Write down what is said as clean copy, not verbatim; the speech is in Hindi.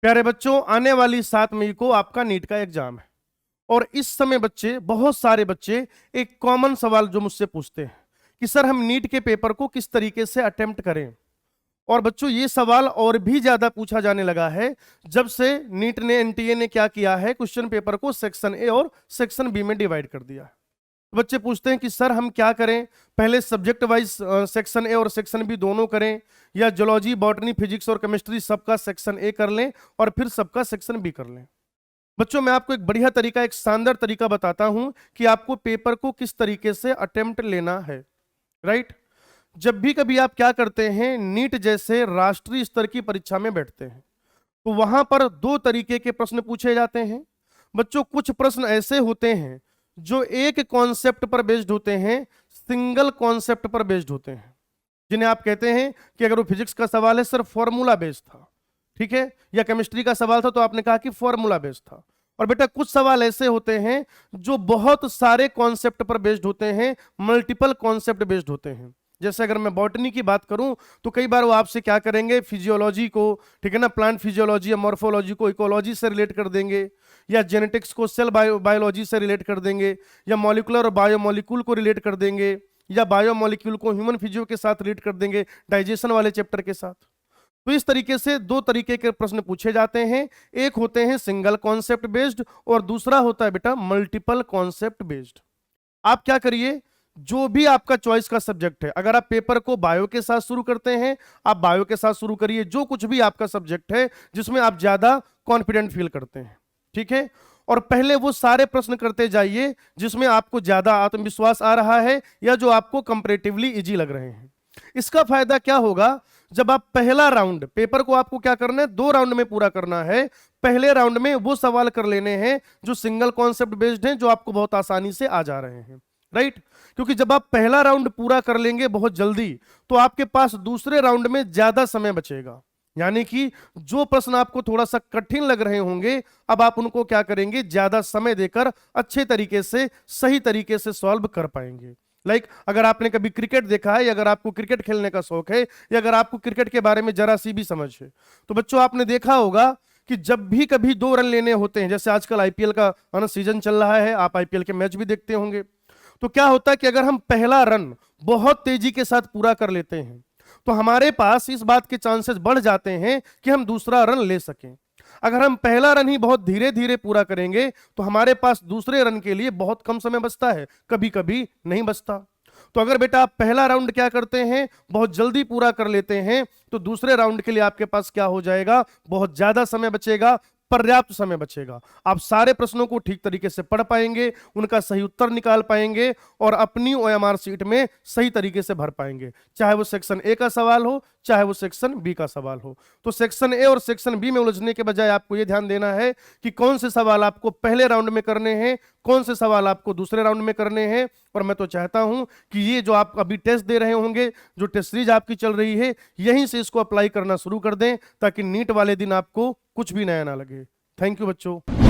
प्यारे बच्चों, आने वाली 7 मई को आपका नीट का एग्जाम है और इस समय बच्चे, बहुत सारे बच्चे एक कॉमन सवाल जो मुझसे पूछते हैं कि सर हम नीट के पेपर को किस तरीके से अटेम्प्ट करें। और बच्चों ये सवाल और भी ज्यादा पूछा जाने लगा है जब से नीट ने, एनटीए ने क्या किया है, क्वेश्चन पेपर को सेक्शन ए और सेक्शन बी में डिवाइड कर दिया है। बच्चे पूछते हैं कि सर हम क्या करें, पहले सब्जेक्ट वाइज सेक्शन ए और सेक्शन बी दोनों करें, या जूलॉजी, बॉटनी, फिजिक्स और केमिस्ट्री सबका सेक्शन ए कर लें और फिर सबका सेक्शन बी कर लें। बच्चों मैं आपको एक बढ़िया तरीका, एक शानदार तरीका बताता हूं कि आपको पेपर को किस तरीके से अटेम्प्ट लेना है। राइट, जब भी कभी आप क्या करते हैं, नीट जैसे राष्ट्रीय स्तर की परीक्षा में बैठते हैं तो वहां पर 2 तरीके के प्रश्न पूछे जाते हैं। बच्चों कुछ प्रश्न ऐसे होते हैं जो एक कॉन्सेप्ट पर बेस्ड होते हैं, सिंगल कॉन्सेप्ट पर बेस्ड होते हैं, जिन्हें आप कहते हैं कि अगर वो फिजिक्स का सवाल है सर फॉर्मूला बेस्ड था, ठीक है, या केमिस्ट्री का सवाल था तो आपने कहा कि फॉर्मूला बेस्ड था। और बेटा कुछ सवाल ऐसे होते हैं जो बहुत सारे कॉन्सेप्ट पर बेस्ड होते हैं, मल्टीपल कॉन्सेप्ट बेस्ड होते हैं। जैसे अगर मैं बॉटनी की बात करूं तो कई बार वो आपसे क्या करेंगे, फिजियोलॉजी को, ठीक है ना, प्लांट फिजियोलॉजी या मॉर्फोलॉजी को इकोलॉजी से रिलेट कर देंगे, या जेनेटिक्स को सेल बायोलॉजी से रिलेट कर देंगे, या मॉलिकुलर और बायोमॉलिक्यूल को रिलेट कर देंगे, या बायोमॉलिक्यूल को ह्यूमन फिजियो के साथ रिलेट कर देंगे, डाइजेशन वाले चैप्टर के साथ। तो इस तरीके से 2 तरीके के प्रश्न पूछे जाते हैं, एक होते हैं सिंगल कॉन्सेप्ट बेस्ड और दूसरा होता है बेटा मल्टीपल कॉन्सेप्ट बेस्ड। आप क्या करिए, जो भी आपका चॉइस का सब्जेक्ट है, अगर आप पेपर को बायो के साथ शुरू करते हैं आप बायो के साथ शुरू करिए, जो कुछ भी आपका सब्जेक्ट है जिसमें आप ज्यादा कॉन्फिडेंट फील करते हैं, ठीक है। और पहले वो सारे प्रश्न करते जाइए जिसमें आपको ज्यादा आत्मविश्वास आ रहा है या जो आपको कंपैरेटिवली इजी लग रहे हैं। इसका फायदा क्या होगा, जब आप पहला राउंड, पेपर को आपको क्या करना है, 2 राउंड में पूरा करना है। पहले राउंड में वो सवाल कर लेने हैं जो सिंगल कॉन्सेप्ट बेस्ड हैं, जो आपको बहुत आसानी से आ जा रहे हैं। राइट, क्योंकि जब आप पहला राउंड पूरा कर लेंगे बहुत जल्दी तो आपके पास दूसरे राउंड में ज्यादा समय बचेगा, यानी कि जो प्रश्न आपको थोड़ा सा कठिन लग रहे होंगे अब आप उनको क्या करेंगे, ज्यादा समय देकर अच्छे तरीके से, सही तरीके से सॉल्व कर पाएंगे। लाइक अगर आपने कभी क्रिकेट देखा है, या अगर आपको क्रिकेट खेलने का शौक है, या अगर आपको क्रिकेट के बारे में जरा सी भी समझ है, तो बच्चों आपने देखा होगा कि जब भी कभी 2 रन लेने होते हैं, जैसे आजकल आईपीएल का सीजन चल रहा है, आप आईपीएल के मैच भी देखते होंगे, तो क्या होता है कि अगर हम पहला रन बहुत तेजी के साथ पूरा कर लेते हैं तो हमारे पास इस बात के चांसेस बढ़ जाते हैं कि हम दूसरा रन ले सकें। अगर हम पहला रन ही बहुत धीरे धीरे पूरा करेंगे तो हमारे पास दूसरे रन के लिए बहुत कम समय बचता है, कभी कभी नहीं बचता। तो अगर बेटा आप पहला राउंड क्या करते हैं, बहुत जल्दी पूरा कर लेते हैं, तो दूसरे राउंड के लिए आपके पास क्या हो जाएगा, बहुत ज्यादा समय बचेगा, पर्याप्त समय बचेगा। आप सारे प्रश्नों को ठीक तरीके से पढ़ पाएंगे, उनका सही उत्तर निकाल पाएंगे और अपनी ओएमआर सीट में सही तरीके से भर पाएंगे, चाहे वो सेक्शन ए का सवाल हो चाहे वो सेक्शन बी का सवाल हो। तो सेक्शन ए और सेक्शन बी में उलझने के बजाय आपको यह ध्यान देना है कि कौन से सवाल आपको पहले राउंड में करने हैं, कौन से सवाल आपको दूसरे राउंड में करने हैं। और मैं तो चाहता हूं कि ये जो आप अभी टेस्ट दे रहे होंगे, जो टेस्ट सीरीज आपकी चल रही है, यहीं से इसको अप्लाई करना शुरू कर दें ताकि नीट वाले दिन आपको कुछ भी नया ना लगे। थैंक यू बच्चों।